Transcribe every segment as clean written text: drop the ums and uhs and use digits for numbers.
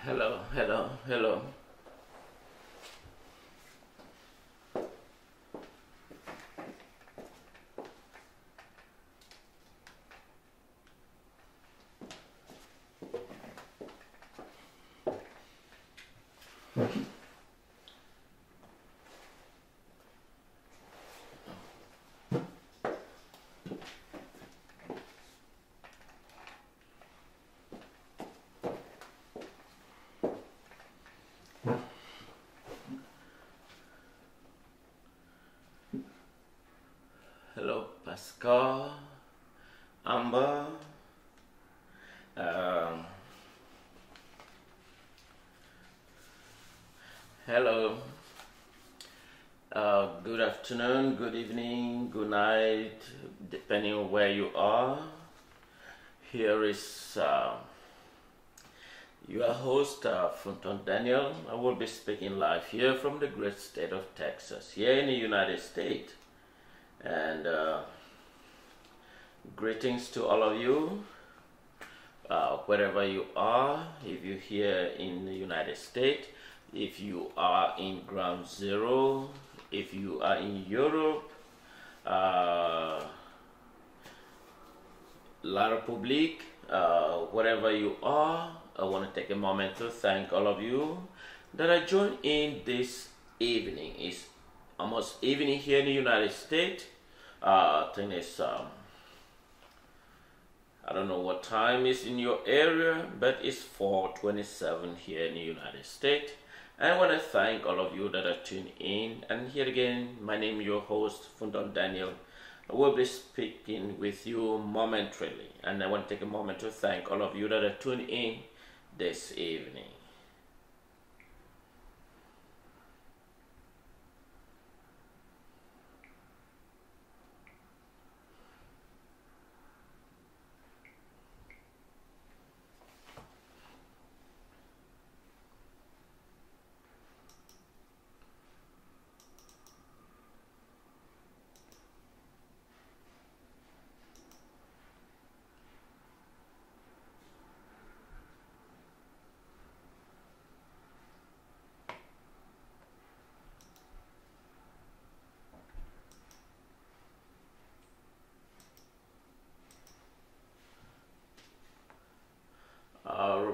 Hello, hello, hello. Hello, Pascal, Amber. Hello. Good afternoon, good evening, good night, depending on where you are. Here is your host, Funton Daniel. I will be speaking live here from the great state of Texas, here in the United States. And greetings to all of you, wherever you are. If you're here in the United States, if you are in ground zero, if you are in Europe, La Republique, wherever you are, I want to take a moment to thank all of you that are joined in this evening. It's almost evening here in the United States. I think it's I don't know what time is in your area, but it's 4:27 here in the United States. And I want to thank all of you that are tuned in. And here again, my name is your host, Fundon Daniel. I will be speaking with you momentarily. And I want to take a moment to thank all of you that are tuned in this evening.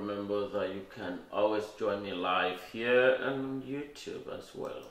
Remember that you can always join me live here on YouTube as well.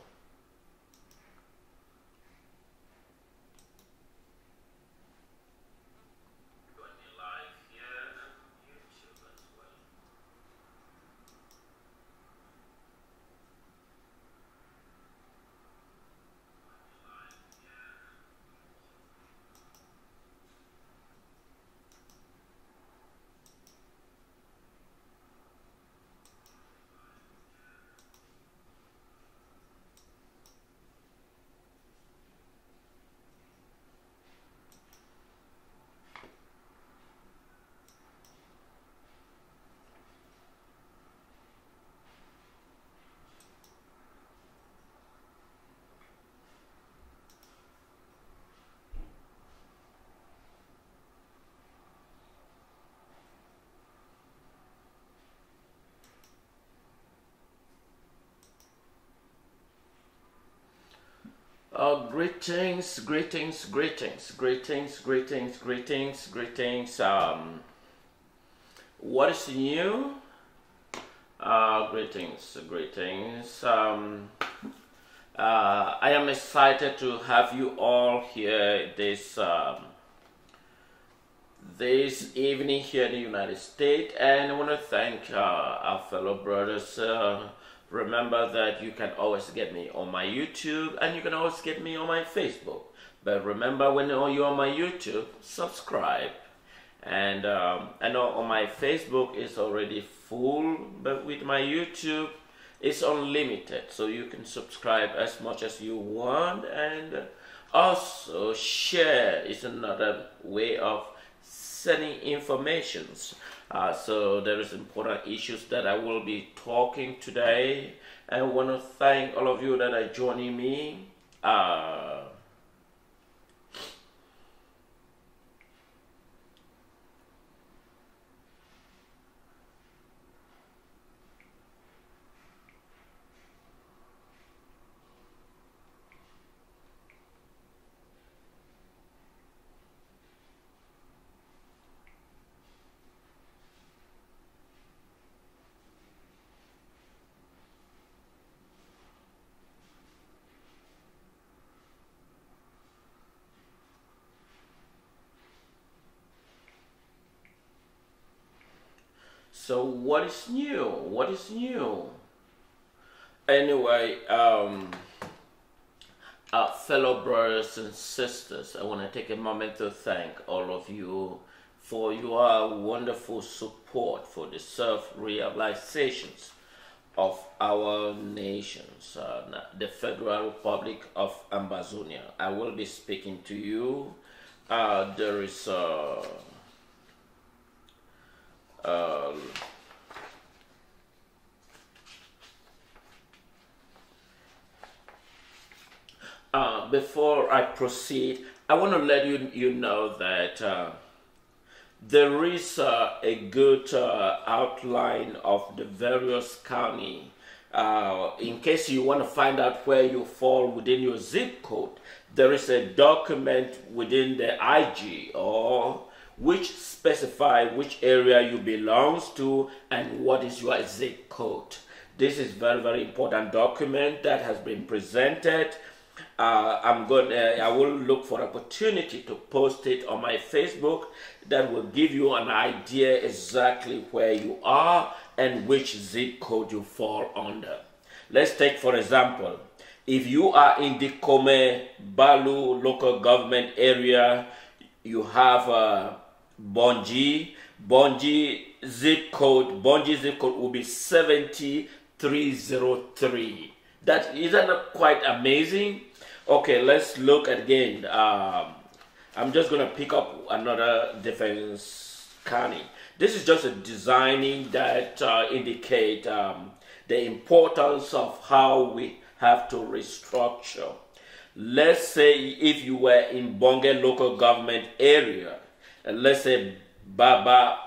Greetings, greetings, greetings, greetings, greetings, greetings, greetings. What is new? Greetings. I am excited to have you all here this evening here in the United States, and I want to thank our fellow brothers. Remember that you can always get me on my YouTube, and you can always get me on my Facebook. But remember, when you're on my YouTube, subscribe. And I know on my Facebook it's already full, but with my YouTube it's unlimited, so you can subscribe as much as you want, and also share is another way of sending informations. So there is important issues that I will be talking today. I want to thank all of you that are joining me. So what is new? What is new? Anyway, fellow brothers and sisters, I want to take a moment to thank all of you for your wonderful support for the self-realizations of our nations, the Federal Republic of Ambazonian. I will be speaking to you. There is before I proceed, I want to let you know that there is a good outline of the various county. In case you want to find out where you fall within your zip code, there is a document within the IG or which specify which area you belongs to and what is your zip code. This is very important document that has been presented. I will look for opportunity to post it on my Facebook that will give you an idea exactly where you are and which zip code you fall under. Let's take for example, if you are in the Kome Balu local government area, you have Bonji zip code will be 70303. That isn't quite amazing. Okay, let's look again. I'm just gonna pick up another defense county. This is just a designing that indicate the importance of how we have to restructure. Let's say if you were in Bonge local government area, and let's say Baba,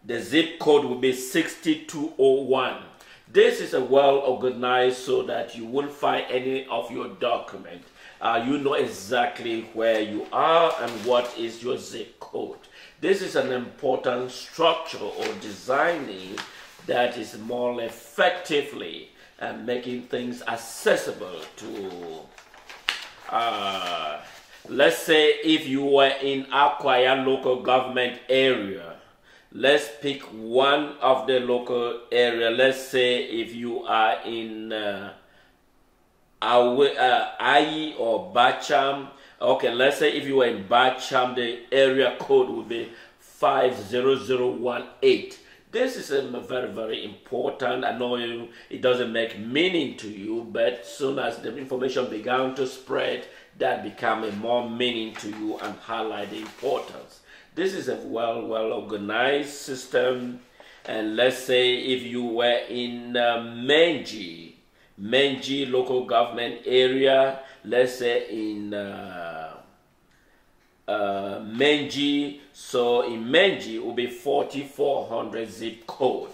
the zip code will be 6201. This is a well organized so that you won't find any of your document. You know exactly where you are and what is your zip code. This is an important structure or designing that is more effectively making things accessible to let's say if you were in Akwaya local government area, let's pick one of the local area. Let's say if you are in Ayi or Bacham. Okay, let's say if you are in Bacham, the area code would be 50018. This is very important. I know it doesn't make meaning to you, but soon as the information began to spread, that became a more meaning to you and highlight the importance. This is a well organized system. And let's say if you were in Menji local government area, let's say in Menji, so in Menji it will be 4400 zip code.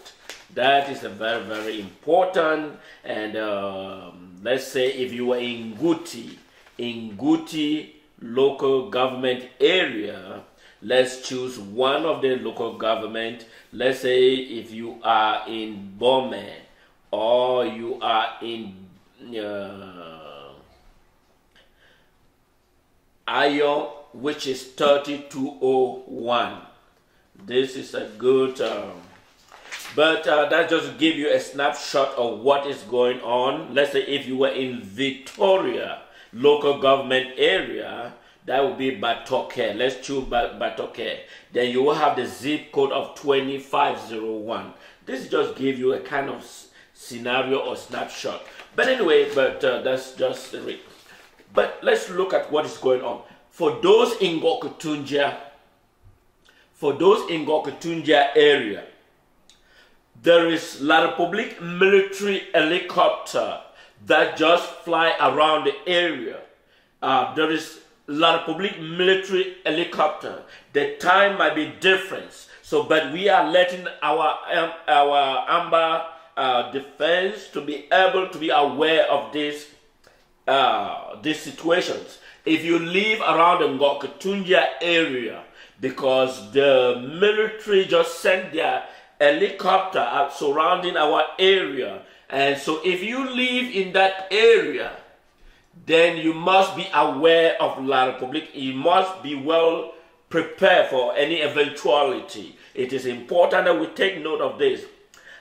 That is a very important. And let's say if you were in Guti local government area, Let's choose one of the local government. Let's say if you are in Bome or you are in Ayo, which is 3201. This is a good, but that just give you a snapshot of what is going on. Let's say if you were in Victoria local government area, that would be Batoke. Let's choose Batoke. Then you will have the zip code of 2501. This just give you a kind of scenario or snapshot. But anyway, that's just it. But let's look at what is going on. For those in Ngoketunjia, area, there is La Republique military helicopter that just fly around the area. There is La Republique military helicopter. The time might be different. So, but we are letting our Amber defense to be able to be aware of these situations. If you live around the Ngoketunjia area, because the military just sent their helicopter surrounding our area, and so if you live in that area, then you must be aware of La Republique. You must be well prepared for any eventuality. It is important that we take note of this.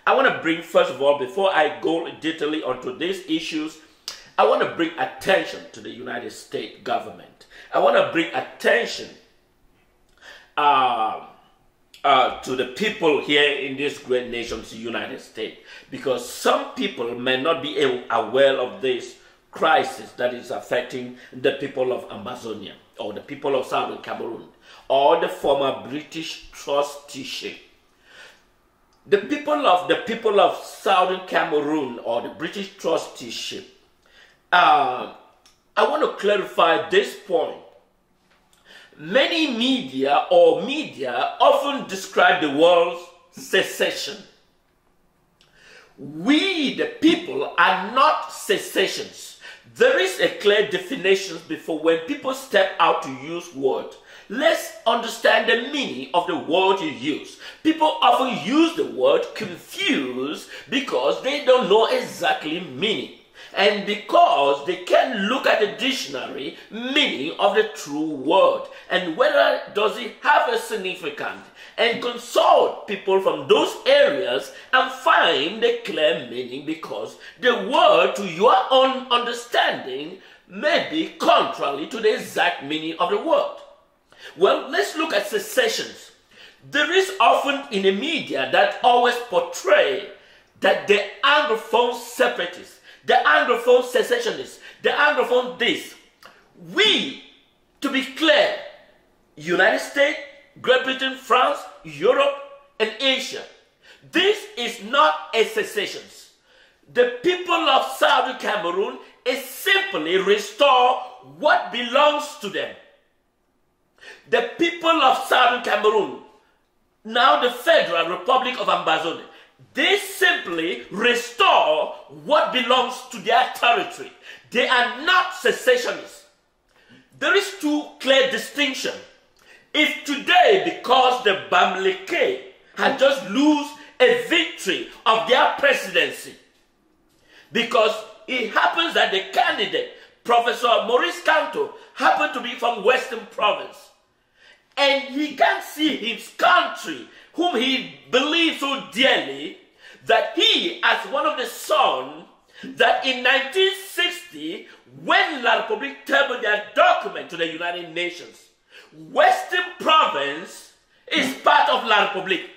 I want to bring, first of all, before I go detailing onto these issues, I want to bring attention to the United States government. I want to bring attention to the people here in this great nation, the United States, because some people may not be aware of this crisis that is affecting the people of Ambazonian, or the people of Southern Cameroon, or the former British trusteeship. The people of Southern Cameroon, or the British trusteeship, I want to clarify this point. Many media often describe the word's secession. We, the people, are not secessionists. There is a clear definition before when people step out to use words. Let's understand the meaning of the word you use. People often use the word confused because they don't know exactly meaning, and because they can look at the dictionary meaning of the true word and whether does it have a significance, and consult people from those areas and find the clear meaning, because the word to your own understanding may be contrary to the exact meaning of the word. Well, let's look at secessions. There is often in the media that always portray that the Anglophone separatists, the Anglophone secessionists, the Anglophone this. We, to be clear, United States, Great Britain, France, Europe, and Asia. This is not a secession. The people of Southern Cameroon is simply restore what belongs to them. The people of Southern Cameroon, now the Federal Republic of Ambazonian, they simply restore what belongs to their territory. They are not secessionists. There is two clear distinctions. If today, because the Bamileke had just lost a victory of their presidency, because it happens that the candidate, Professor Maurice Kanto, happened to be from Western Province, and he can't see his country, whom he believes so dearly, that he, as one of the sons, that in 1960, when La Republique tabled their document to the United Nations, Western Province is part of La Republique.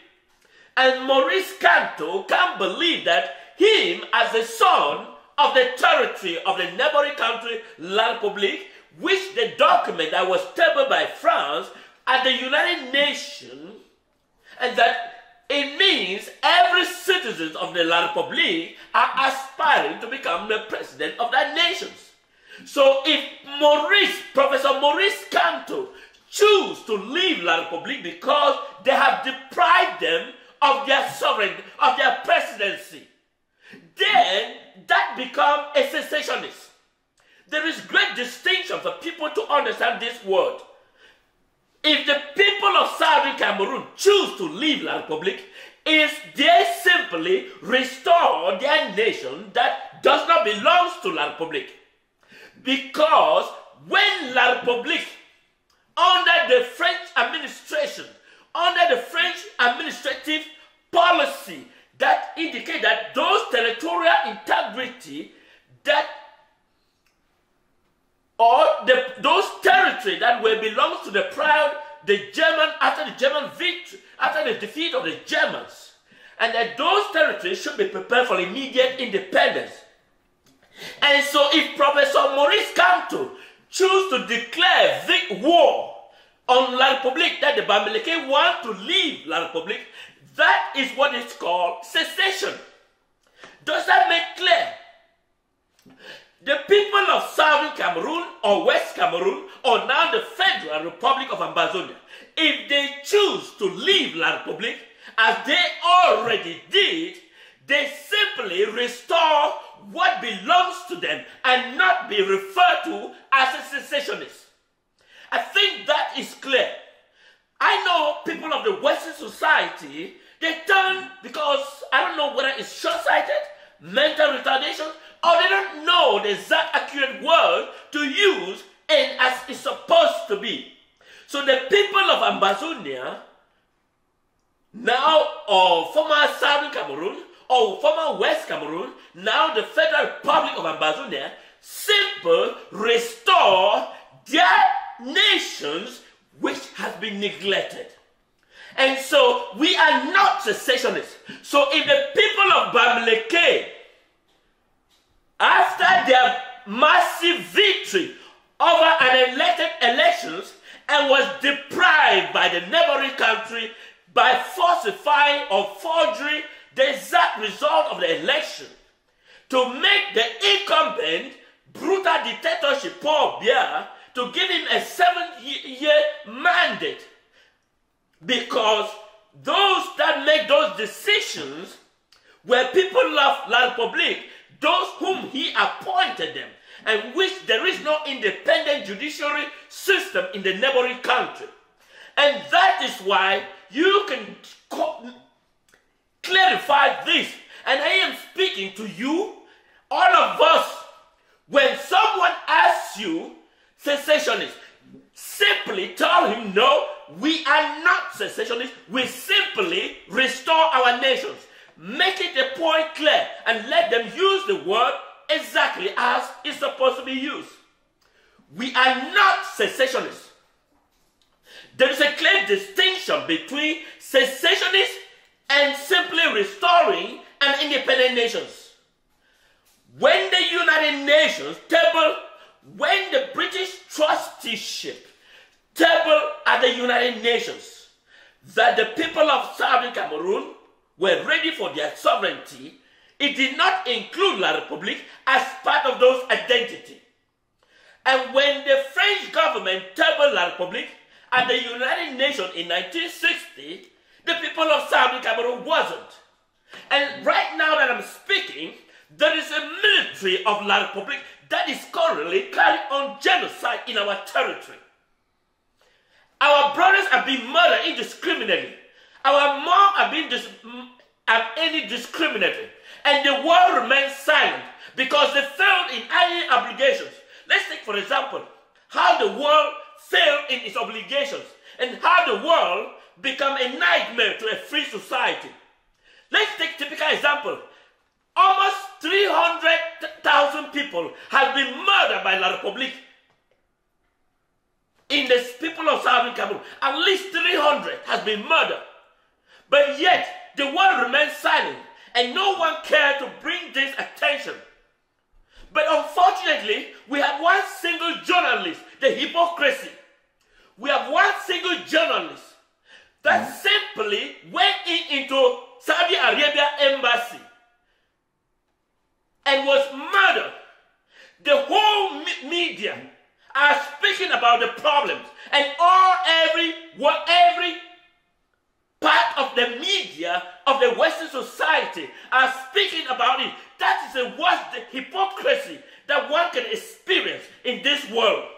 And Maurice Kanto can't believe that him, as the son of the territory of the neighboring country, La Republique, which the document that was tabled by France at the United Nations, and that it means every citizen of the La Republique are aspiring to become the president of that nation. So if Professor Maurice Kanto choose to leave La Republique because they have deprived them of their sovereignty, of their presidency, then that becomes a secessionist. There is great distinction for people to understand this word. if the people of Southern Cameroon choose to leave La Republic, is they simply restore their nation that does not belong to La Republic. Because when La Republic, under the French administration, under the French administrative policy that indicate that those territorial integrity that or those territory that were belongs to the proud, the German, after the German victory, after the defeat of the Germans, and that those territories should be prepared for immediate independence. And so if Professor Maurice Kamto choose to declare war on La Republique, that the Bamileke want to leave La Republique, that is what is called secession. Does that make clear? The people of Southern Cameroon or West Cameroon or now the Federal Republic of Ambazonian, if they choose to leave La Republique, as they already did, they simply restore what belongs to them and not be referred to as a secessionist. I think that is clear. I know people of the Western society, they turn, because I don't know whether it's short-sighted, mental retardation, or they don't know the exact accurate word to use and as it's supposed to be. So the people of Ambazonia, now or former Southern Cameroon, or former West Cameroon, now the Federal Republic of Ambazonia, simply restore their nations which has been neglected. And so we are not secessionists. So if the people of Bamileke, after their massive victory over an elected elections and was deprived by the neighboring country by falsifying or forgery the exact result of the election to make the incumbent brutal dictatorship Paul Weah to give him a 7-year mandate, because those that make those decisions were people of La Republique, those whom he appointed them, and which there is no independent judiciary system in the neighboring country. And that is why you can clarify this. And I am speaking to you, all of us, when someone asks you, secessionists, simply tell him, no, we are not secessionists. We simply restore our nations. Make it the point clear and let them use the word exactly as it's supposed to be used. We are not secessionists. There is a clear distinction between secessionists and simply restoring an independent nations. When the United Nations table, when the British trusteeship table at the United Nations that the people of Southern Cameroon were ready for their sovereignty, it did not include La Republique as part of those identity. And when the French government tabled La Republique at the United Nations in 1960, the people of Southern Cameroon wasn't. And right now that I'm speaking, there is a military of La Republique that is currently carrying on genocide in our territory. Our brothers are being murdered indiscriminately. Our mom are being indiscriminately. And the world remains silent because they failed in any obligations. Let's take, for example, how the world failed in its obligations and how the world become a nightmare to a free society. Let's take a typical example. Almost 300,000 people have been murdered by La Republique. In the people of Southern Cameroon, at least 300 has been murdered. But yet, the world remains silent and no one cared to bring this attention. But unfortunately, we have one single journalist, the hypocrisy. We have one single journalist that simply went into Saudi Arabia embassy and was murdered. The whole media are speaking about the problems, and every part of the media of the Western society are speaking about it. That is the worst hypocrisy that one can experience in this world.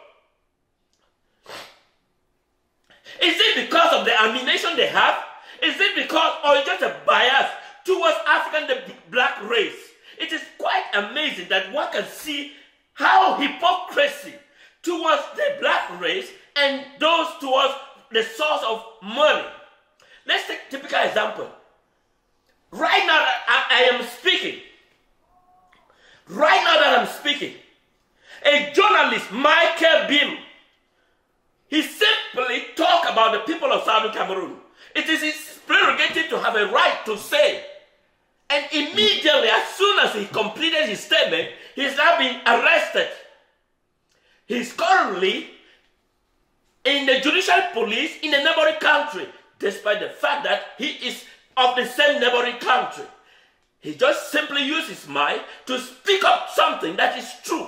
Is it because of the ammunition they have? Is it because, or just a bias towards African, the black race? It is quite amazing that one can see how hypocrisy towards the black race and those towards the source of money. Let's take a typical example. Right now that I am speaking, a journalist, Michael Bim, he simply talked about the people of Southern Cameroon. It is his prerogative to have a right to say. And immediately, as soon as he completed his statement, he's now being arrested. He's currently in the judicial police in a neighboring country, despite the fact that he is of the same neighboring country. He just simply used his mind to speak up something that is true.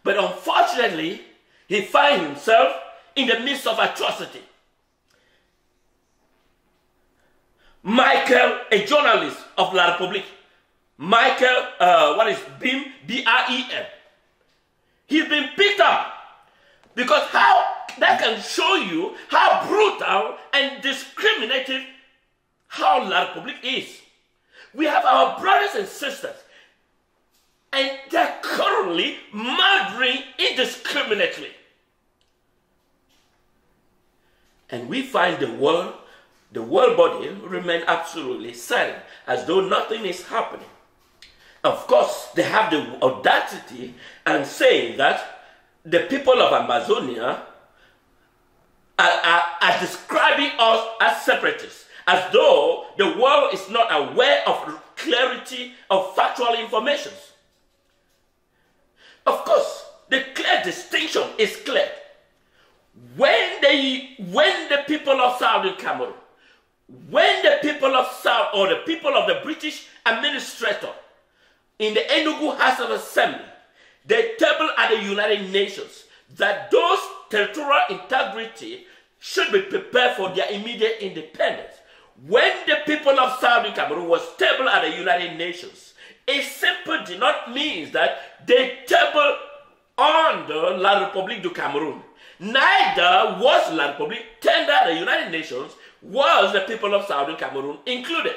But unfortunately, he finds himself in the midst of atrocity. Michael, a journalist of La Republique, Michael, BIM, B-R-E-M. He's been picked up because how that can show you how brutal and discriminative how La Republique is. We have our brothers and sisters, and they're currently murdering indiscriminately. And we find the world body remain absolutely silent, as though nothing is happening. Of course, they have the audacity and saying that the people of Ambazonia are describing us as separatists, as though the world is not aware of clarity of factual information. Of course, the clear distinction is clear. When the people of Southern Cameroon, when the people of South or the people of the British administrator in the Enugu House of Assembly, they tabled at the United Nations that those territorial integrity should be prepared for their immediate independence. When the people of Southern Cameroon was tabled at the United Nations, it simply did not mean that they tabled under La République du Cameroun. Neither was La République tendered at the United Nations, was the people of Southern Cameroon included.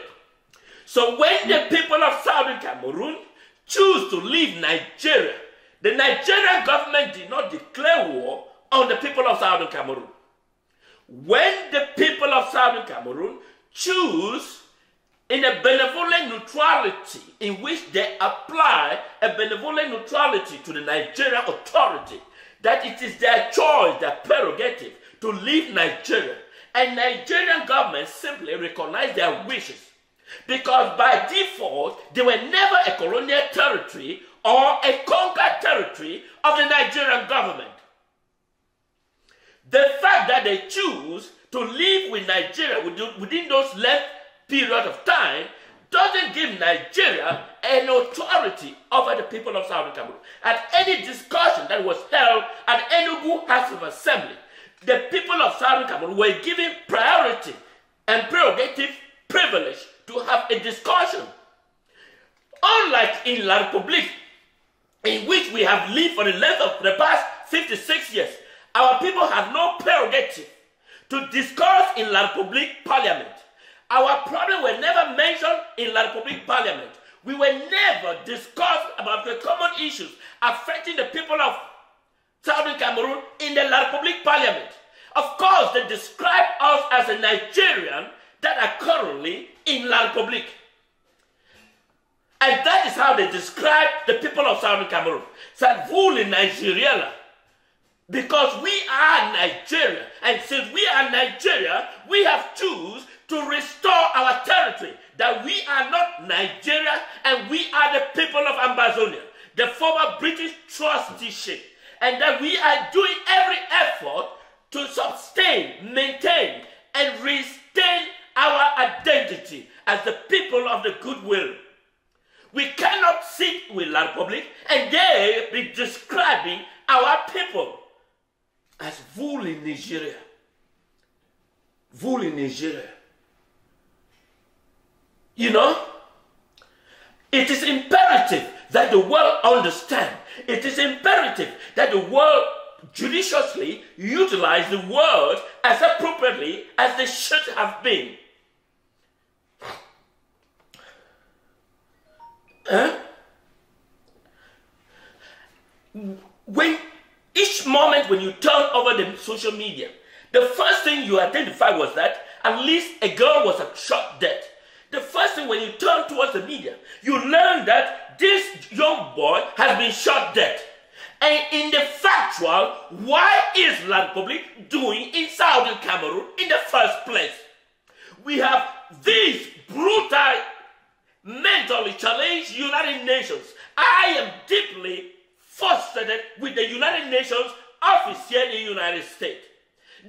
So when the people of Southern Cameroon choose to leave Nigeria, the Nigerian government did not declare war on the people of Southern Cameroon. When the people of Southern Cameroon choose in a benevolent neutrality in which they apply a benevolent neutrality to the Nigerian authority, that it is their choice, their prerogative to leave Nigeria, and Nigerian government simply recognize their wishes, because by default they were never a colonial territory or a conquered territory of the Nigerian government. The fact that they choose to live with Nigeria within those length period of time doesn't give Nigeria an authority over the people of Southern Cameroon. At any discussion that was held at Enugu House of Assembly, the people of Southern Cameroon were given priority and prerogative privilege to have a discussion. Unlike in La République, in which we have lived for the length of the past 56 years, our people have no prerogative to discuss in La République Parliament. Our problems were never mentioned in La République Parliament. We were never discussed about the common issues affecting the people of Southern Cameroon in the La République Parliament. Of course, they describe us as a Nigerian that are currently in La République. And that is how they describe the people of Southern Cameroon. Said, vous les Nigériens, because we are Nigeria. And since we are Nigeria, we have chosen to restore our territory. That we are not Nigeria and we are the people of Ambazonia, the former British trusteeship. And that we are doing every effort to sustain, maintain, and retain our identity as the people of the goodwill. We cannot sit with La République and they be describing our people as vous les Nigériens. Vous les Nigériens. You know, it is imperative that the world understand. It is imperative that the world judiciously utilize the word as appropriately as they should have been. When each moment when you turn over the social media, the first thing you identified was that at least a girl was shot dead. The first thing when you turn towards the media, you learn that this young boy has been shot dead. And in the factual, what is La Republic doing in Southern Cameroon in the first place? We have these brutal, mentally challenged United Nations. I am deeply frustrated with the United Nations office here in the United States.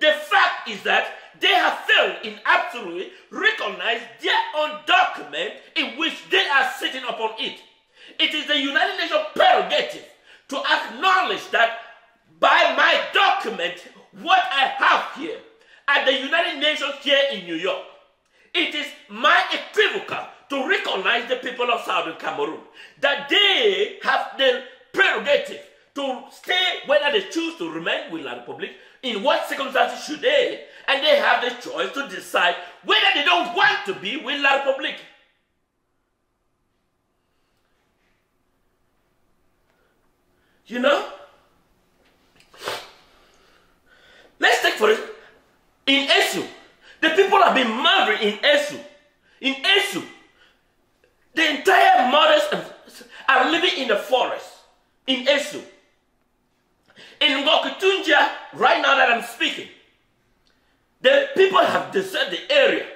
The fact is that they have failed in absolutely recognize their own document in which they are sitting upon it. It is the United Nations prerogative to acknowledge that by my document, what I have here at the United Nations here in New York, it is my equivocal to recognize the people of Southern Cameroon, that they have the prerogative to stay whether they choose to remain with La Republic, in what circumstances should they, and they have the choice to decide whether they don't want to be with La Republic. You know, let's take for it, in Esu, the people have been murdering in Esu. In Esu, the entire mothers are living in the forest in Esu. In Ngoketunjia, right now that I'm speaking, the people have deserted the area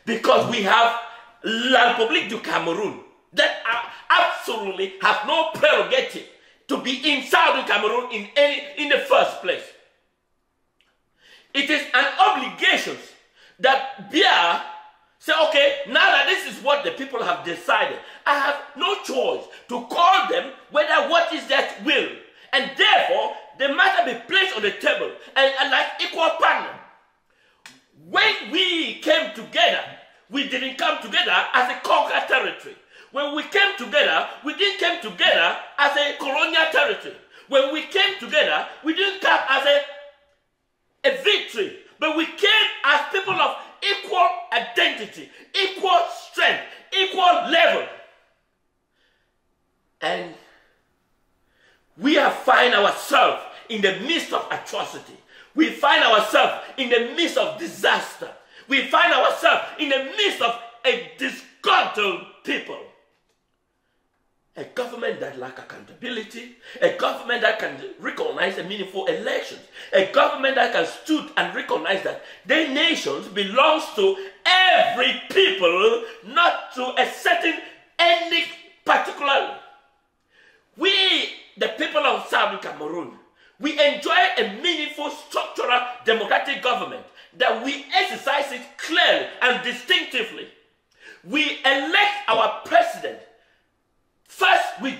because we have La Republique du Cameroon that absolutely have no prerogative to be in Southern Cameroon in the first place. It is an obligation that Weah say, okay, now that this is what the people have decided, I have no choice to call them whether what is their will. And therefore, the matter be placed on the table and like equal partner. When we came together, we didn't come together as a conquered territory. When we came together, we didn't come together as a colonial territory. When we came together, we didn't come as a victory, but we came as people of equal identity, equal strength, equal level. And we have find ourselves in the midst of atrocity. We find ourselves in the midst of disaster. We find ourselves in the midst of a disgruntled people. A government that lacks accountability, a government that can recognize a meaningful elections, a government that can stood and recognize that their nations belongs to every people, not to a certain ethnic particularly. We, the people of Southern Cameroon, we enjoy a meaningful structural democratic government that we exercise it clearly and distinctively. We elect our president. First, we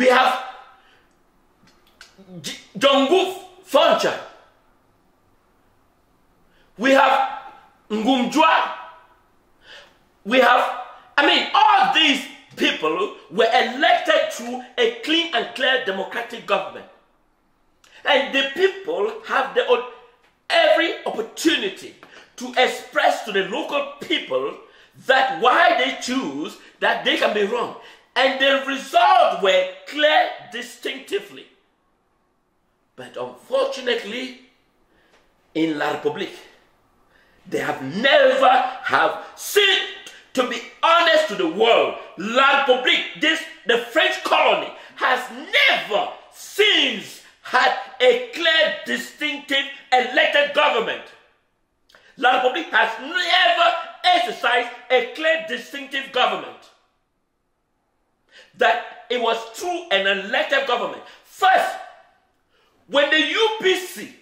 have Ngoketunjia. We have Ngoketunjia. We have, all these people were elected through a clean and clear democratic government. And the people have every opportunity to express to the local people that why they choose, that they can be wrong. And the results were clear distinctively. But unfortunately, in La Republique, they have never have seen, to be honest to the world, La Republique, the French colony, has never since had a clear, distinctive, elected government. La Republique has never exercised a clear, distinctive government. That it was through an elected government. First, when the UPC,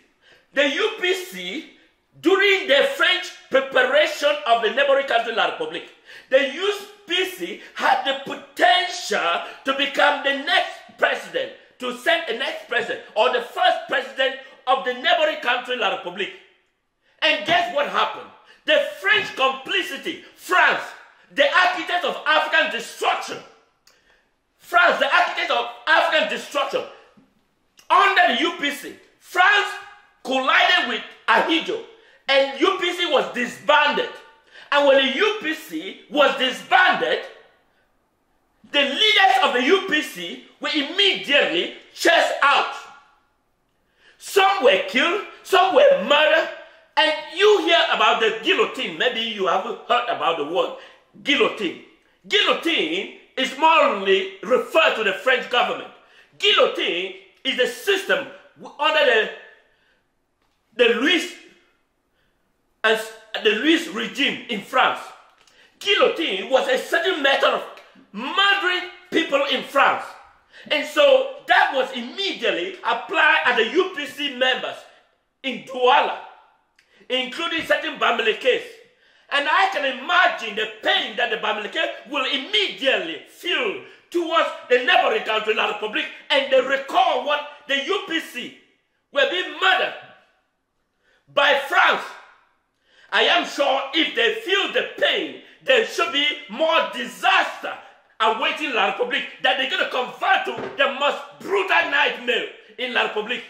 during the French preparation of the neighboring country La Republique, the UPC had the potential to become the next president, to send a next president, or the first president of the neighboring country La Republique. And guess what happened? The French complicity, France, the architect of African destruction, France, the architect of African destruction, under the UPC, France collided with Ahidjo, and UPC was disbanded. And when the UPC was disbanded, the leaders of the UPC were immediately chased out. Some were killed, some were murdered, and you hear about the guillotine. Maybe you haven't heard about the word guillotine. Guillotine is morally referred to the French government. Guillotine is a system under the Louis regime in France. Guillotine was a certain method of murdering people in France. And so that was immediately applied at the UPC members in Douala, including certain Bamilekes. And I can imagine the pain that the Bamileke will immediately feel towards the neighboring country, La Republique, and they recall what the UPC were being murdered by France. I am sure if they feel the pain, there should be more disaster awaiting La Republique that they're going to convert to the most brutal nightmare in La Republique.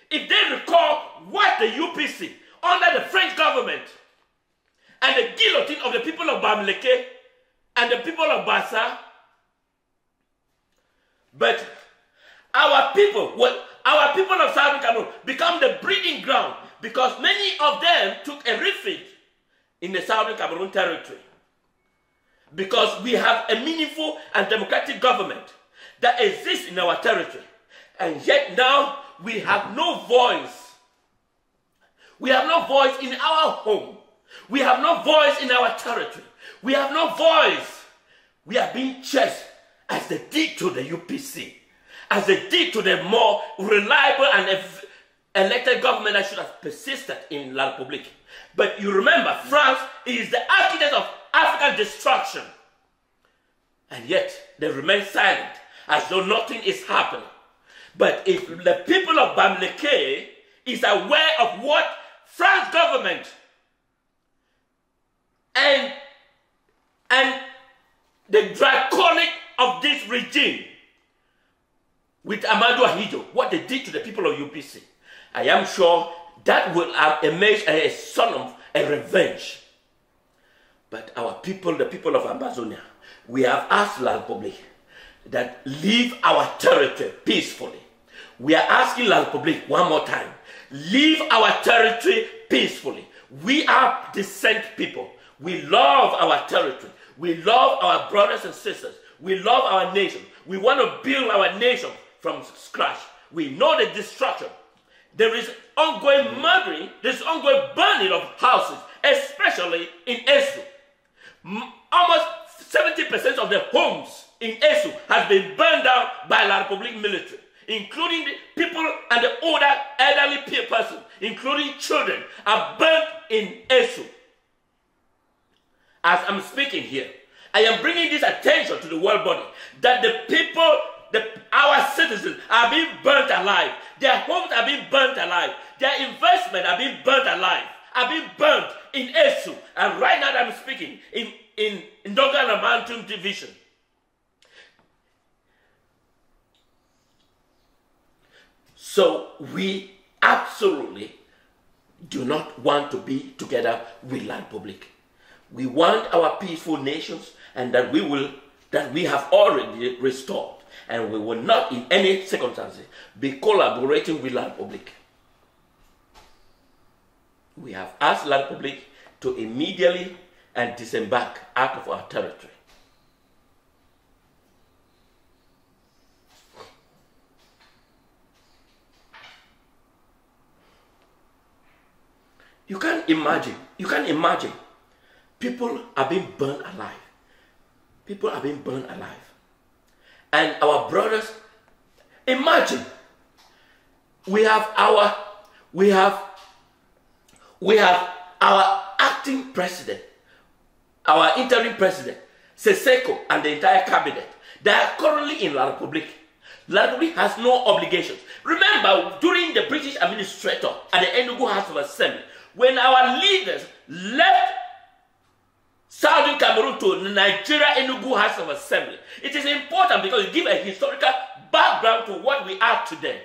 If they recall what the UPC under the French government and the guillotine of the people of Bamileke and the people of Bassa, but our people of Southern Cameroon become the breeding ground because many of them took a refuge in the Southern Cameroon territory. Because we have a meaningful and democratic government that exists in our territory. And yet now we have no voice. We have no voice in our home. We have no voice in our territory. We have no voice. We are being chased as they did to the UPC, as they did to the more reliable and elected government that should have persisted in La Republique. But you remember, France is the architect of African destruction. And yet, they remain silent as though nothing is happening. But if the people of Bamileke is aware of what France government and the draconic of this regime with Amadou Ahidjo, what they did to the people of UPC, I am sure that will emerge as a son of a revenge. But our people, the people of Ambazonia, we have asked La Republique that leave our territory peacefully. We are asking La Republique one more time, leave our territory peacefully. We are decent people. We love our territory. We love our brothers and sisters. We love our nation. We want to build our nation from scratch. We know the destruction. There is ongoing murdering, there is ongoing burning of houses, especially in Esu. Almost 70% of the homes in Esu has been burned down by La Republique military, including the people and the older elderly person, including children, are burnt in Esu. As I'm speaking here, I am bringing this attention to the world body that the people, our citizens are being burnt alive. Their homes are being burnt alive. Their investment are being burnt alive, are being burnt in Esu. And right now that I'm speaking in Ndonga Mountain Division. So we absolutely do not want to be together with La Republique. We want our peaceful nations and that we have already restored. And we will not in any circumstances be collaborating with La Republique. We have asked La Republique to immediately and disembark out of our territory. You can't imagine. People are being burned alive. People are being burned alive. And our brothers, imagine, we have our acting president, our interim president, Seseko, and the entire cabinet. They are currently in La Republique. La Republique has no obligations. Remember, during the British administrator at the Enugu House of Assembly, when our leaders left Southern Cameroon to Nigeria Enugu House of Assembly. It is important because it gives a historical background to what we are today.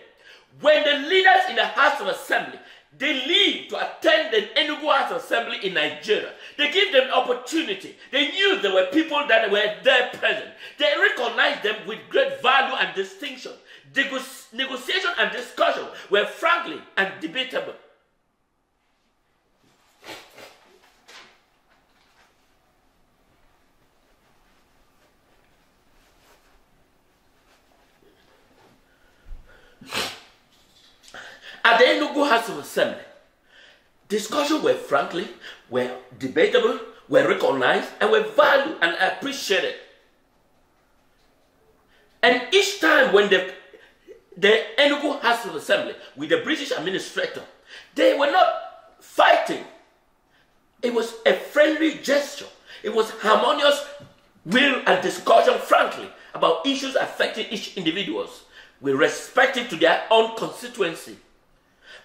When the leaders in the House of Assembly, they leave to attend the Enugu House of Assembly in Nigeria, they give them opportunity. They knew there were people that were there present. They recognized them with great value and distinction. Negotiation and discussion were frankly and debatable. At the Enugu House of Assembly, discussions were debatable, were recognized, and were valued and appreciated. And each time when the Enugu House of Assembly with the British administrator, they were not fighting. It was a friendly gesture. It was harmonious will and discussion, frankly, about issues affecting each individual with respect to their own constituency.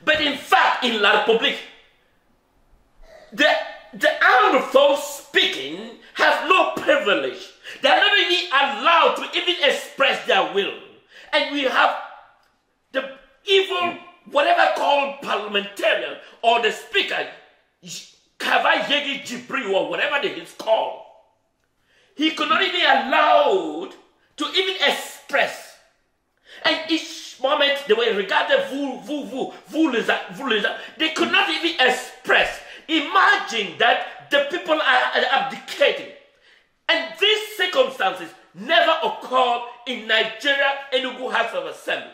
But in fact, in La Republique, the armed folks speaking have no privilege. They are not even allowed to even express their will. And we have the evil, whatever called parliamentarian, or the speaker, Kava Yegi Jibril, or whatever they is called. He could not even be allowed to even express. And each moment they were regarded they could not even express. Imagine that the people are abdicating. And these circumstances never occurred in Nigeria Enugu House of Assembly.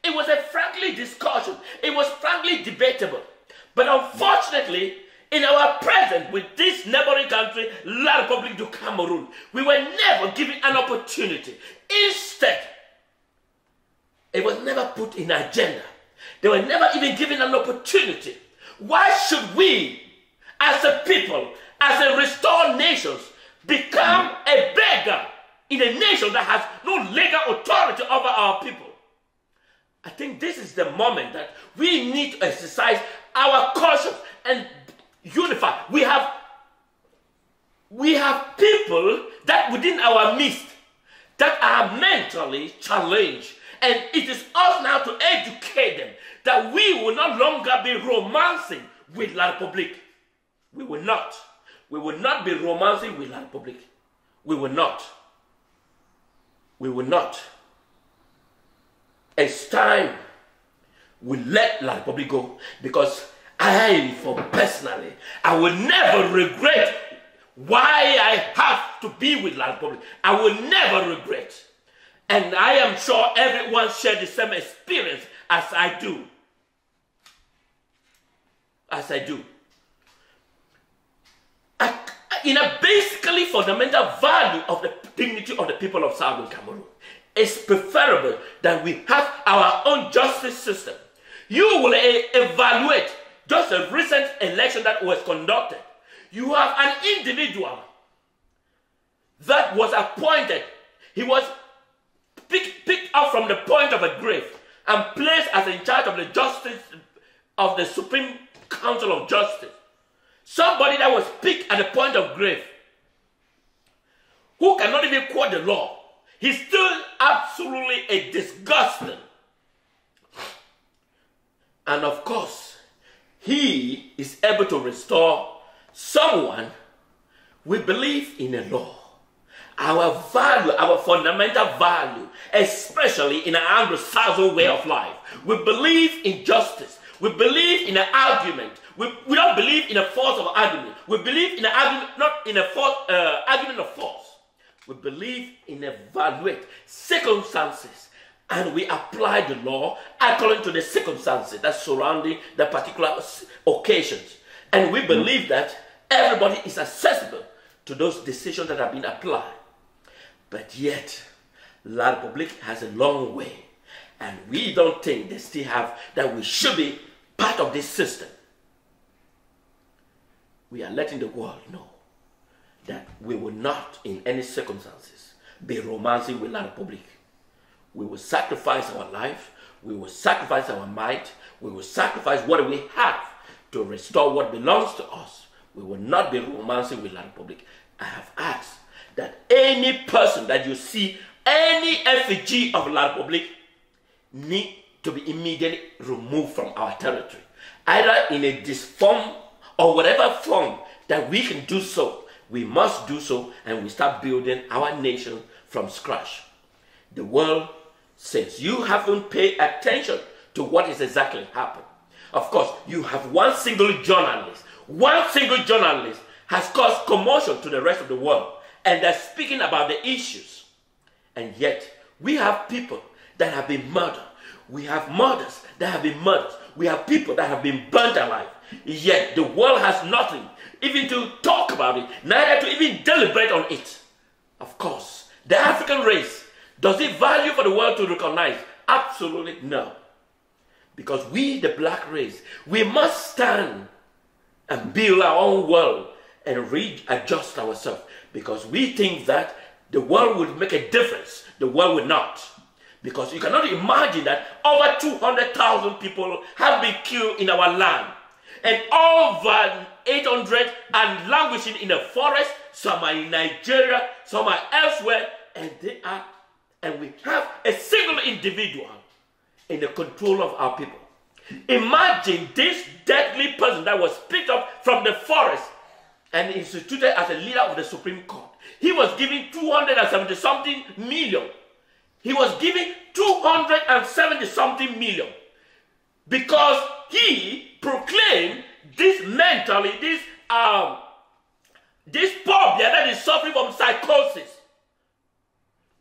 It was a frankly discussion. It was frankly debatable. But unfortunately, in our present with this neighboring country, La Republic of Cameroon, we were never given an opportunity. Instead, it was never put in agenda. They were never even given an opportunity. Why should we, as a people, as a restored nation, become a beggar in a nation that has no legal authority over our people? I think this is the moment that we need to exercise our conscience and unify. We have people that within our midst that are mentally challenged. And it is us now to educate them that we will no longer be romancing with La Republique. We will not. We will not be romancing with La Republique. We will not. We will not. It's time we let La Republique go, because personally, I will never regret why I have to be with La Republique. I will never regret. And I am sure everyone shares the same experience as I do. As I do. In a basically fundamental value of the dignity of the people of Southern Cameroon, it's preferable that we have our own justice system. You will evaluate just a recent election that was conducted. You have an individual that was appointed. He was picked up from the point of a grave and placed as in charge of the justice of the Supreme Council of Justice. Somebody that was picked at the point of grave, who cannot even quote the law. He's still absolutely a disgusting. And of course, he is able to restore someone. We believe in a law. Our value, our fundamental value, especially in an Anglo-Saxon way of life. We believe in justice. We believe in an argument. We don't believe in a force of argument. We believe in an argument, not in a argument of force. We believe in evaluate circumstances, and we apply the law according to the circumstances that surrounding the particular occasions. And we believe that everybody is accessible to those decisions that have been applied. But yet, La Republique has a long way, and we don't think they still have that we should be part of this system. We are letting the world know that we will not, in any circumstances, be romancing with La Republique. We will sacrifice our life, we will sacrifice our might, we will sacrifice what we have to restore what belongs to us We will not be romancing with La Republic. I have asked that any person that you see, any effigy of La Republic, need to be immediately removed from our territory. Either in a disform or whatever form that we can do so, we must do so, and we start building our nation from scratch. The world, since you haven't paid attention to what is exactly happened. Of course, you have one single journalist has caused commotion to the rest of the world, and they're speaking about the issues. And yet, we have people that have been murdered. We have murders that have been murdered. We have people that have been burnt alive. Yet, the world has nothing even to talk about it, neither to even deliberate on it. Of course, the African race, does it value for the world to recognize? Absolutely no. Because we, the black race, we must stand and build our own world and readjust ourselves. Because we think that the world will make a difference. The world will not. Because you cannot imagine that over 200,000 people have been killed in our land. And over 800 are languishing in the forest. Some are in Nigeria, some are elsewhere. And we have a single individual in the control of our people. Imagine this deadly person that was picked up from the forest and instituted as a leader of the Supreme Court. He was given 270-something million. He was given 270-something million because he proclaimed this mentally, this phobia that is suffering from psychosis.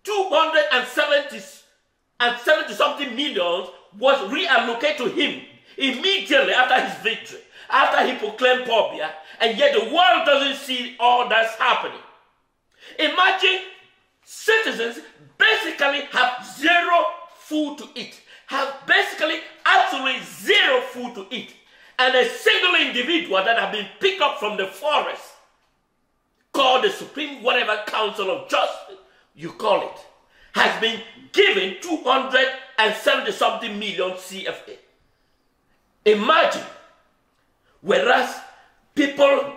270-something millions was reallocated to him immediately after his victory, after he proclaimed phobia, and yet the world doesn't see all that's happening. Imagine citizens basically have zero food to eat, have basically absolutely zero food to eat, and a single individual that have been picked up from the forest, called the Supreme whatever Council of Justice, you call it, has been given 270-something million CFA. Imagine, whereas people,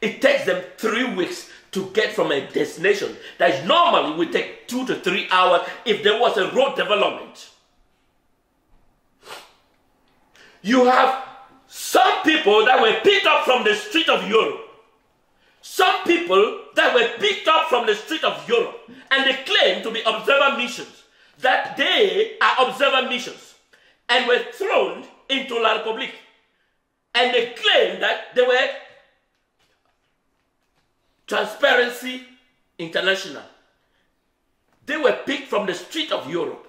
it takes them 3 weeks to get from a destination that normally would take 2 to 3 hours if there was a road development. You have some people that were picked up from the street of Europe. Some people that were picked up from the street of Europe, and they claim to be observer missions, that they are observer missions, and were thrown into La Republique. And they claim that they were Transparency International. They were picked from the street of Europe.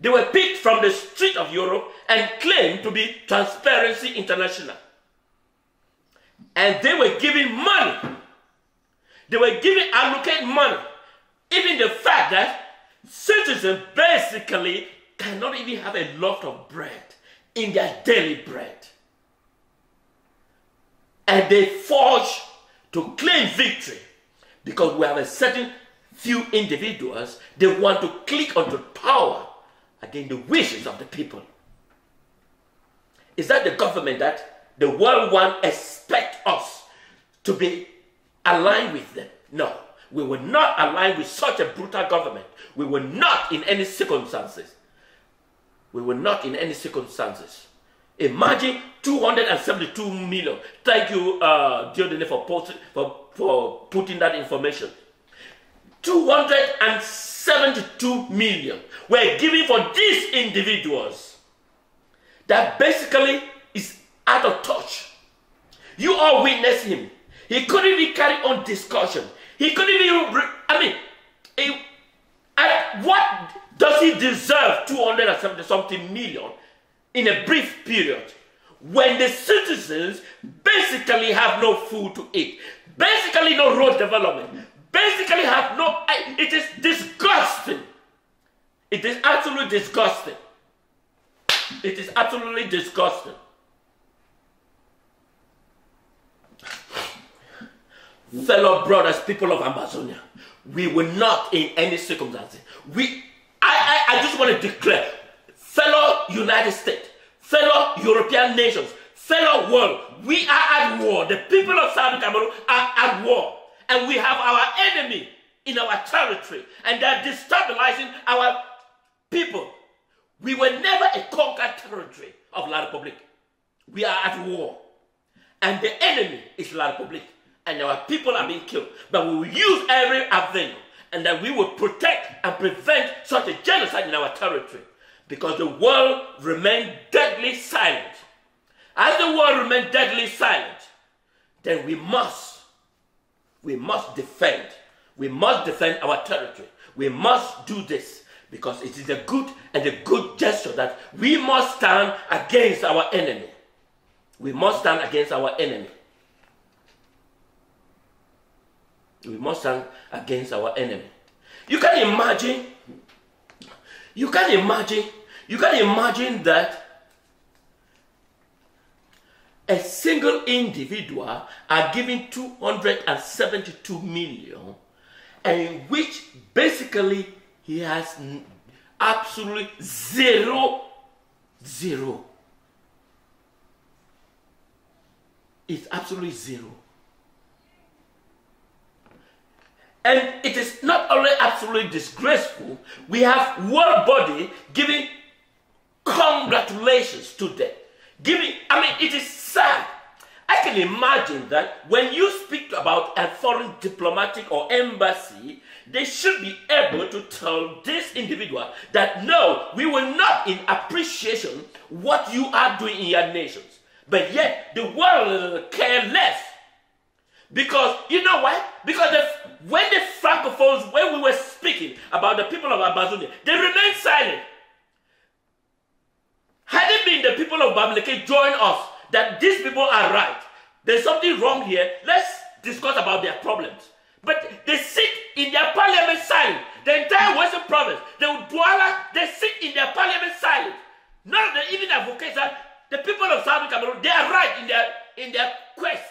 They were picked from the street of Europe and claimed to be Transparency International. And they were given money. They were given allocated money. Even the fact that citizens basically cannot even have a loaf of bread in their daily bread. And they forge to claim victory because we have a certain few individuals, they want to click onto power against the wishes of the people. Is that the government that the world one expect us to be aligned with them? No, we will not align with such a brutal government. We will not in any circumstances. We will not in any circumstances. Imagine 272 million. Thank you, Diodene, for putting that information. 272 million were given for these individuals that basically is out of touch. You all witnessed him. He couldn't even carry on discussion. He couldn't even, what does he deserve 270-something million in a brief period when the citizens basically have no food to eat, basically no road development, basically have no, it is disgusting. It is absolutely disgusting. It is absolutely disgusting. Fellow brothers, people of Ambazonia, we will not in any circumstances. I just want to declare, fellow United States, fellow European nations, fellow world, we are at war. The people of Southern Cameroon are at war. And we have our enemy in our territory. And they're destabilizing our people. We were never a conquered territory of La Republic. We are at war. And the enemy is La Republic. And our people are being killed. But we will use every avenue. And that we will protect and prevent such a genocide in our territory. Because the world remained deadly silent. As the world remains deadly silent, then we must defend. We must defend our territory. We must do this because it is a good and a good gesture that we must stand against our enemy. We must stand against our enemy. We must stand against our enemy. You can imagine that a single individual are given 272 million, and which basically he has absolutely zero. It's absolutely zero. And it is not only absolutely disgraceful, we have world body giving congratulations to them. It is sad. I can imagine that when you speak about a foreign diplomatic or embassy, they should be able to tell this individual that no, we will not in appreciation what you are doing in your nations. But yet the world care less. Because, you know why? Because when the Francophones, when we were speaking about the people of Ambazonian, they remained silent. Had it been the people of Bamileke join us, that these people are right, there's something wrong here, let's discuss about their problems. But they sit in their parliament silent. The entire Western province, the Douala, they sit in their parliament silent. None of them even advocates that the people of Southern Cameroon, they are right in their quest.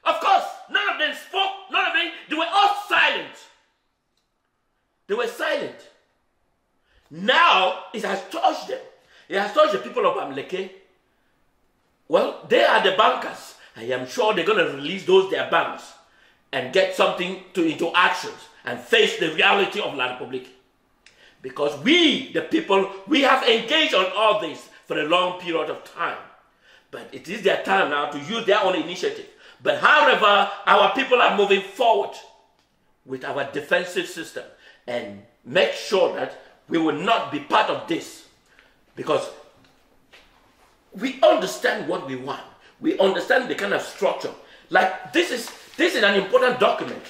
Of course, none of them spoke, none of them, they were all silent. They were silent. Now, it has touched them. It has touched the people of Bamileke. Well, they are the bankers. I am sure they're going to release their banks and get something into actions and face the reality of La Republic. Because we, the people, we have engaged on all this for a long period of time. But it is their time now to use their own initiative. But however, our people are moving forward with our defensive system and make sure that we will not be part of this. Because we understand what we want. We understand the kind of structure. Like this is an important document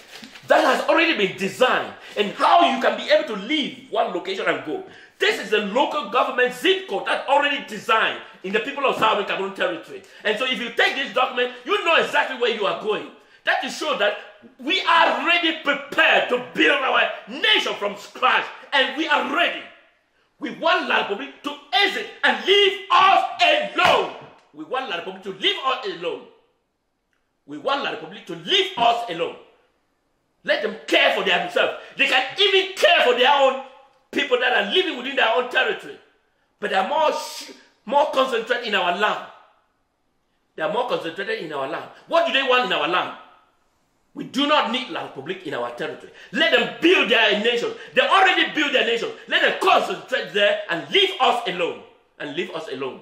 that has already been designed and how you can be able to leave one location and go. This is the local government zip code that's already designed in the people of Southern Cameroon territory. And so if you take this document, you know exactly where you are going. That is show that we are ready, prepared to build our nation from scratch. And we are ready. We want La Republic to exit and leave us alone. We want La Republic to leave us alone. We want La Republic to leave us alone. Let them care for themselves. They can even care for their own people that are living within their own territory. But they are more concentrated in our land. They are more concentrated in our land. What do they want in our land? We do not need La Republic in our territory. Let them build their nation. They already built their nation. Let them concentrate there and leave us alone. And leave us alone.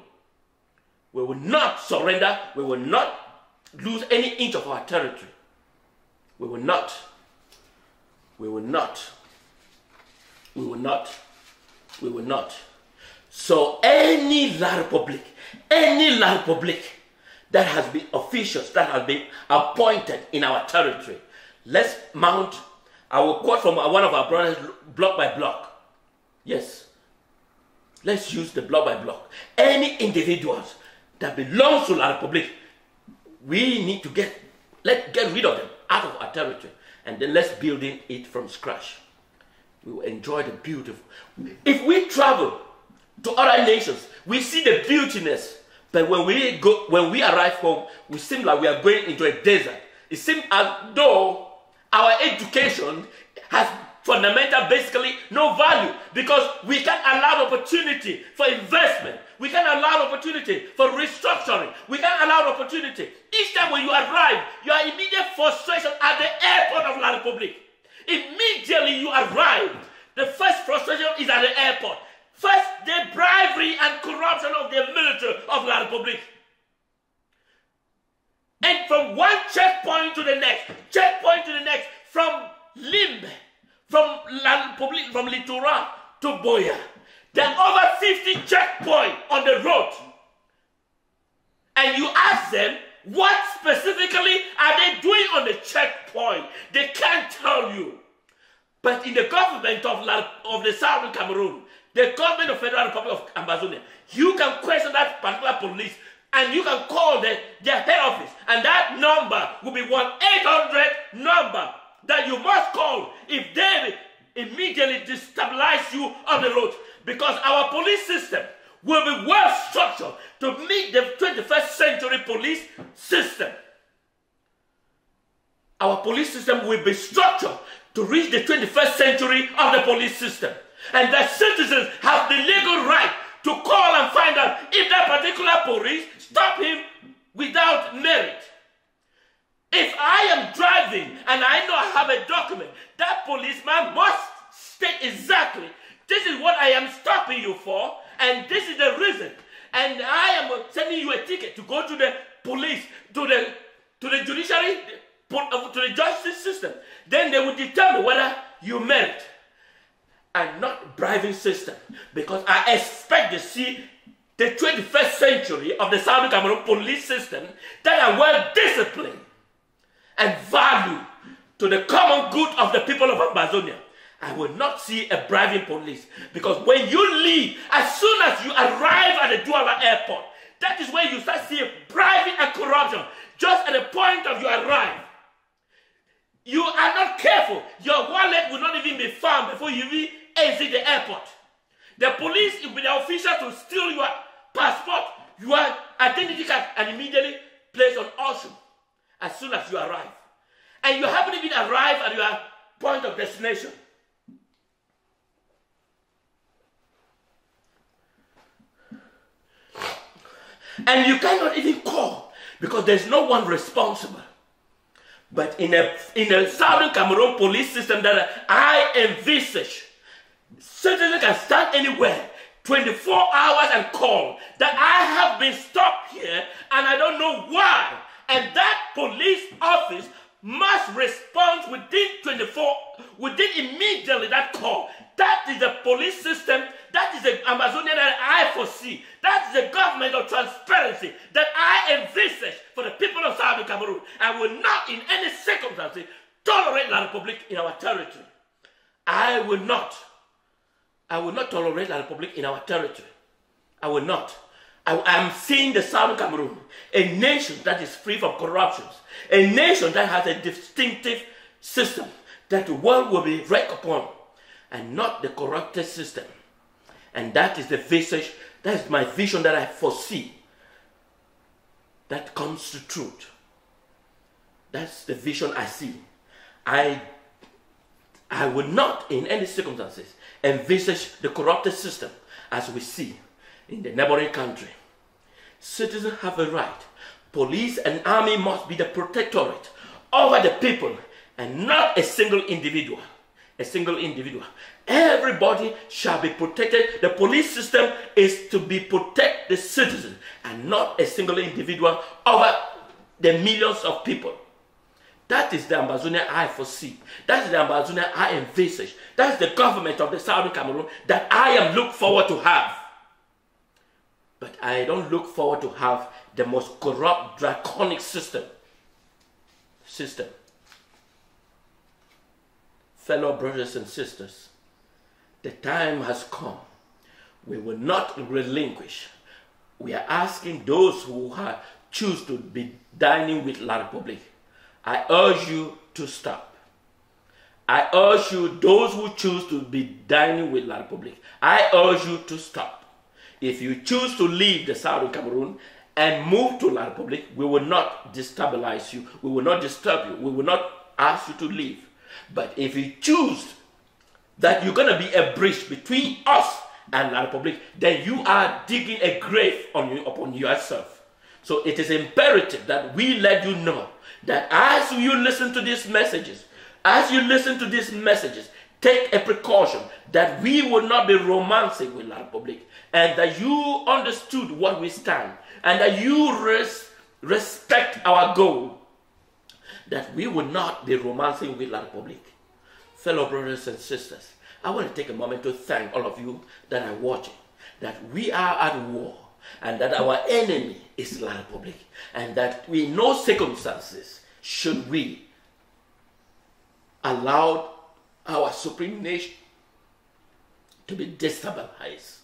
We will not surrender. We will not lose any inch of our territory. We will not. We will not. We will not. We will not. So any La Republic that has been officials, that has been appointed in our territory, let's mount, I will quote from one of our brothers, block by block. Yes. Let's use the block by block. Any individuals that belongs to La Republic, we need to get rid of them out of our territory. And then let's build it from scratch. We will enjoy the beautiful. If we travel to other nations, we see the beautiness. But when we arrive home, we seem like we are going into a desert. It seems as though our education has fundamental, basically no value, because we can't allow opportunity for investment. We can't allow opportunity for restructuring. We can't allow opportunity. Each time when you arrive, your immediate frustration at the airport of La Republique. Immediately you arrive, the first frustration is at the airport. First, the bribery and corruption of the military of La Republique. And from one checkpoint to the next, from Limbe, from La Republique, from Littoral to Boya, there are over 50 checkpoints on the road. And you ask them, what specifically are they doing on the checkpoint? They can't tell you. But in the government of the Southern Cameroon, the government of Federal Republic of Ambazonian, you can question that particular police and you can call their head office, and that number will be 1-800 number that you must call if they immediately destabilize you on the road. Because our police system will be well structured to meet the 21st century police system. Our police system will be structured to reach the 21st century of the police system. And the citizens have the legal right to call and find out if that particular police stop him without merit. If I am driving and I know I have a document, that policeman must state exactly, this is what I am stopping you for, and this is the reason. And I am sending you a ticket to go to the police, to the judiciary, to the justice system. Then they will determine whether you merit. And not bribing system, because I expect to see the 21st century of the Southern Cameroon police system that are well disciplined and value to the common good of the people of Ambazonia. I will not see a bribing police, because when you leave, as soon as you arrive at the Douala airport, that is when you start seeing bribing and corruption, just at the point of your arrival. You are not careful, your wallet will not even be found before you even exit the airport. The police will be the official to steal your passport, your identity card, and immediately place on auction as soon as you arrive. And you haven't even arrived at your point of destination. And you cannot even call because there's no one responsible. But in a Southern Cameroon police system that I envisage, citizens can stand anywhere 24 hours and call that I have been stopped here and I don't know why. And that police office must respond within immediately that call. That is the police system, that is the Amazonian that I foresee. That is the government of transparency that I envisage for the people of Southern Cameroon. I will not in any circumstances tolerate La Republique in our territory. I will not tolerate La Republique in our territory. I will not. I am seeing the Southern Cameroon, a nation that is free from corruptions, a nation that has a distinctive system that the world will be wrecked upon, and not the corrupted system. And that is the visage, that is my vision that I foresee that comes to truth. That's the vision I see. I will not in any circumstances envisage the corrupted system as we see in the neighboring country. Citizens have a right. Police and army must be the protectorate over the people and not a single individual. A single individual. Everybody shall be protected. The police system is to be protect the citizen and not a single individual over the millions of people. That is the Ambazonian I foresee. That is the Ambazonian I envisage. That is the government of the Southern Cameroon that I am look forward to have. But I don't look forward to have the most corrupt, draconic system. Fellow brothers and sisters, the time has come. We will not relinquish. We are asking those who choose to be dining with La Republique. I urge you to stop. I urge you, those who choose to be dining with La Republique, I urge you to stop. If you choose to leave the Southern Cameroon and move to La Republique, we will not destabilize you. We will not disturb you. We will not ask you to leave. But if you choose that you're going to be a bridge between us and La Republic, then you are digging a grave upon yourself. So it is imperative that we let you know that as you listen to these messages, take a precaution that we will not be romancing with La Republic, and that you understood what we stand, and that you respect our goal, that we will not be romancing with La Republic. Fellow brothers and sisters, I want to take a moment to thank all of you that are watching, that we are at war, and that our enemy is La Republic, and that in no circumstances should we allow our supreme nation to be destabilized.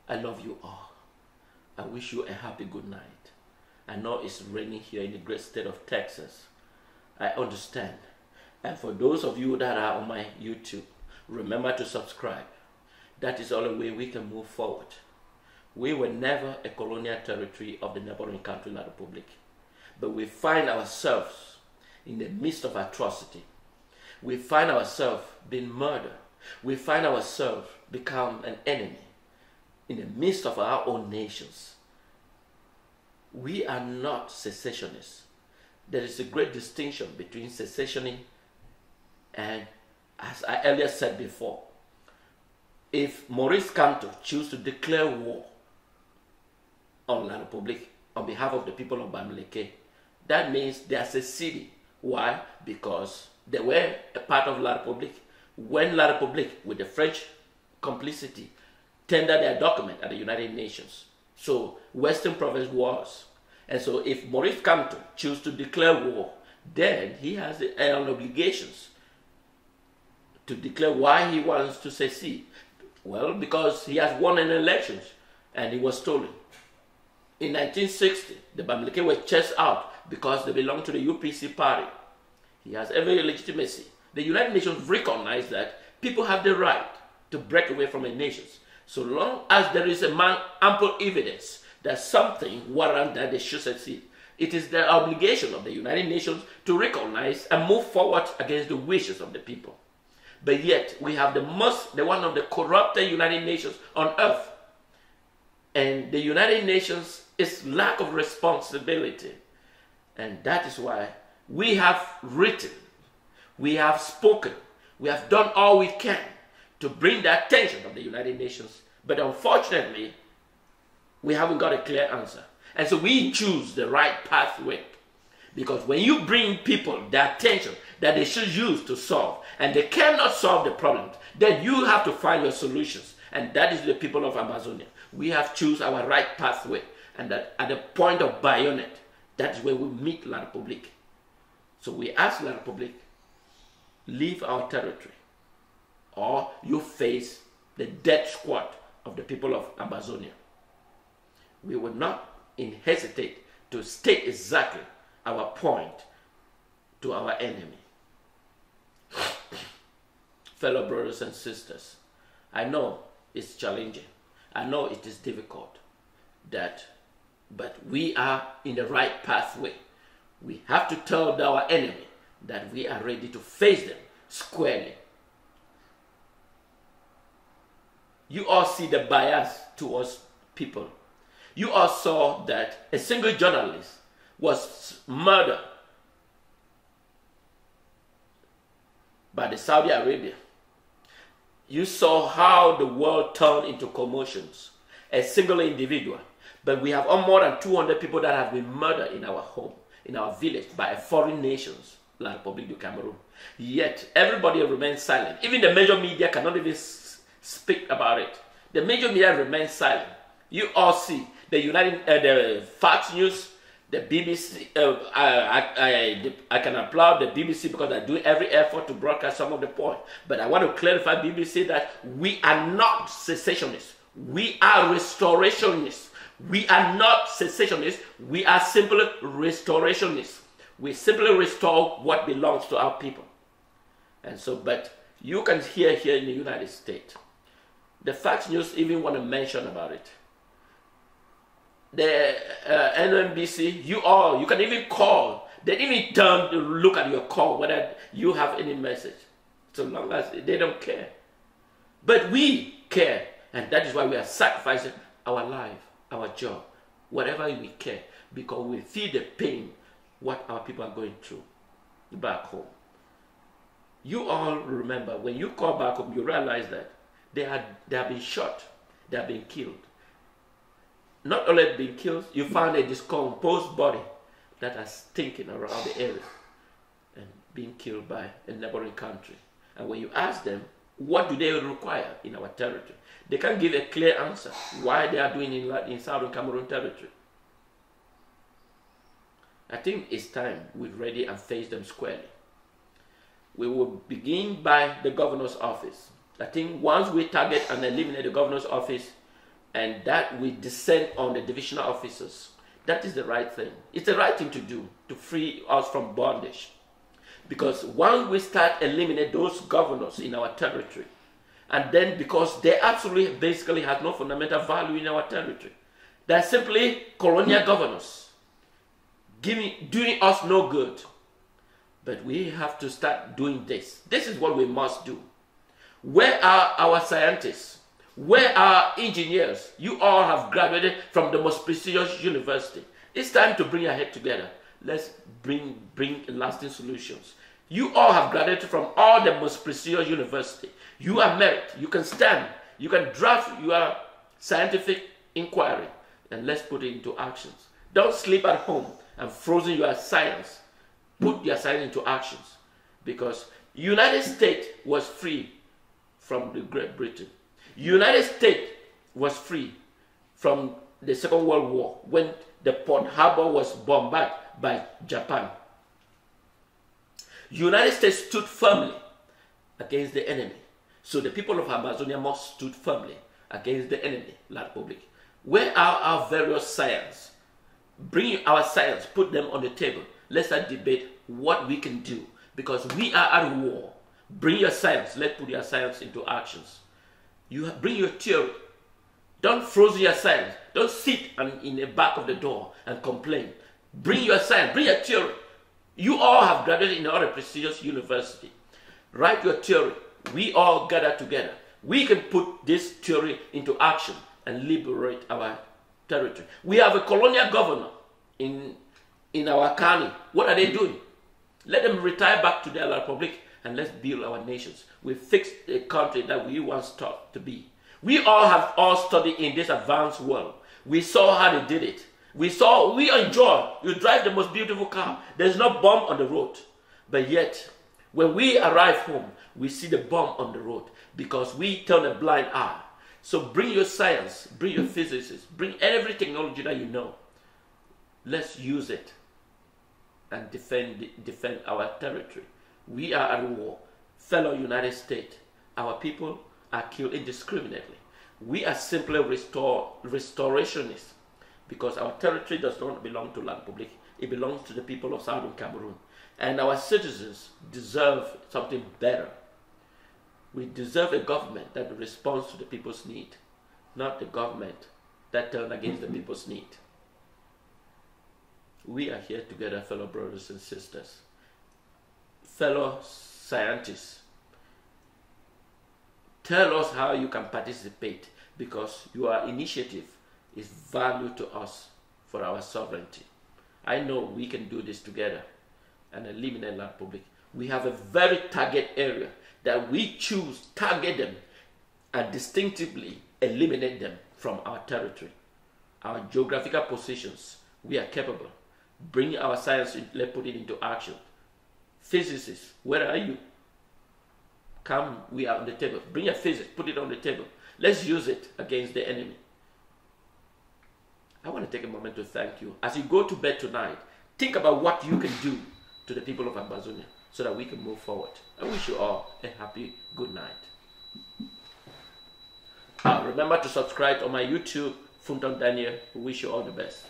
I love you all. I wish you a happy good night. I know it's raining here in the great state of Texas. I understand. And for those of you that are on my YouTube, remember to subscribe. That is the only way we can move forward. We were never a colonial territory of the neighboring country, La Republic. But we find ourselves in the midst of atrocity. We find ourselves being murdered. We find ourselves become an enemy in the midst of our own nations. We are not secessionists. There is a great distinction between secessionism and, as I earlier said before, if Maurice Kamto chooses to declare war on La Republic on behalf of the people of Bamileke, that means they are seceding. Why? Because they were a part of La Republic. When La Republic, with the French complicity, tendered their document at the United Nations. So Western Province was. And so if Maurice Kamto chooses to declare war, then he has the obligations to declare why he wants to secede. Well, because he has won an election and he was stolen. In 1960, the Bamileke were chased out because they belonged to the UPC party. He has every legitimacy. The United Nations recognize that people have the right to break away from a nation, so long as there is ample evidence that something warrants that they should succeed. It is the obligation of the United Nations to recognize and move forward against the wishes of the people. But yet, we have the one of the corrupted United Nations on earth. And the United Nations is lack of responsibility. And that is why we have written, we have spoken, we have done all we can to bring the attention of the United Nations. But unfortunately, we haven't got a clear answer. And so we choose the right pathway. Because when you bring people the attention that they should use to solve, and they cannot solve the problems, then you have to find your solutions. And that is the people of Amazonia. We have choose our right pathway. And that at the point of bayonet, that is where we meet La Republic. So we ask La Republic, leave our territory, or you face the death squad of the people of Amazonia. We will not hesitate to state exactly our point to our enemy. Fellow brothers and sisters, I know it's challenging. I know it is difficult, but we are in the right pathway. We have to tell our enemy that we are ready to face them squarely. You all see the bias towards people. You all saw that a single journalist was murdered by the Saudi Arabia. You saw how the world turned into commotions. A single individual. But we have more than 200 people that have been murdered in our home, in our village, by foreign nations, La Republic of Cameroon. Yet, everybody remains silent. Even the major media cannot even speak about it. The major media remains silent. You all see the Fox News, the BBC. I can applaud the BBC because they're doing every effort to broadcast some of the point. But I want to clarify BBC that we are not secessionists. We are restorationists. We are not secessionists. We are simply restorationists. We simply restore what belongs to our people. And so, but you can hear here in the United States, the Fox News even want to mention about it. The NBC, you can even call They didn't even turn to look at your call whether you have any message. So long as they don't care. But we care. And that is why we are sacrificing our life, our job, whatever we care. Because we feel the pain, what our people are going through back home. You all remember, when you call back home, you realize that they have been shot, they have been killed. Not only been killed, you found a decomposed body that are stinking around the area and being killed by a neighboring country. And when you ask them, what do they require in our territory? They can't give a clear answer why they are doing in Southern Cameroon territory. I think it's time we're ready and face them squarely. We will begin by the governor's office. I think once we target and eliminate the governor's office, and that we descend on the divisional officers, that is the right thing. It's the right thing to do to free us from bondage. Because once we start eliminate those governors in our territory, and then because they absolutely basically have no fundamental value in our territory, they're simply colonial governors, doing us no good. But we have to start doing this. This is what we must do. Where are our scientists? Where are engineers? You all have graduated from the most prestigious university. It's time to bring your head together. Let's bring lasting solutions. You all have graduated from all the most prestigious university. You are merit. You can stand. You can draft your scientific inquiry. And let's put it into actions. Don't sleep at home and frozen your science. Put your science into actions. Because United States was free from the Great Britain. United States was free from the Second World War when the Port Harbor was bombarded by Japan. United States stood firmly against the enemy. So the people of Ambazonia must stood firmly against the enemy, La Republic. Where are our various science? Bring our science, put them on the table. Let's start debate what we can do because we are at war. Bring your science. Let's put your science into actions. You bring your theory. Don't froze your science. Don't sit in the back of the door and complain. Bring your science. Bring your theory. You all have graduated in a prestigious university. Write your theory. We all gather together. We can put this theory into action and liberate our territory. We have a colonial governor in our county. What are they doing? Let them retire back to their Republic and let's build our nations. We fix the country that we once thought to be. We all have studied in this advanced world. We saw how they did it. We enjoy. You drive the most beautiful car. There's no bomb on the road. But yet, when we arrive home, we see the bomb on the road because we turn a blind eye. So bring your science, bring your physicists, bring every technology that you know. Let's use it and defend our territory. We are at war. Fellow United States, our people are killed indiscriminately. We are simply restorationists because our territory does not belong to La Republic. It belongs to the people of Southern Cameroon. And our citizens deserve something better. We deserve a government that responds to the people's need, not the government that turns against the people's need. We are here together, fellow brothers and sisters, fellow scientists. Tell us how you can participate because your initiative is value to us for our sovereignty. I know we can do this together and eliminate La Republic. We have a very target area that we choose, target them, and distinctively eliminate them from our territory. Our geographical positions, we are capable. Bring our science, let's put it into action. Physicists, where are you? Come, we are on the table. Bring your physics, put it on the table. Let's use it against the enemy. I want to take a moment to thank you. As you go to bed tonight, think about what you can do to the people of Ambazonia so that we can move forward. I wish you all a happy good night. Remember to subscribe on my YouTube, Funton Daniel. We wish you all the best.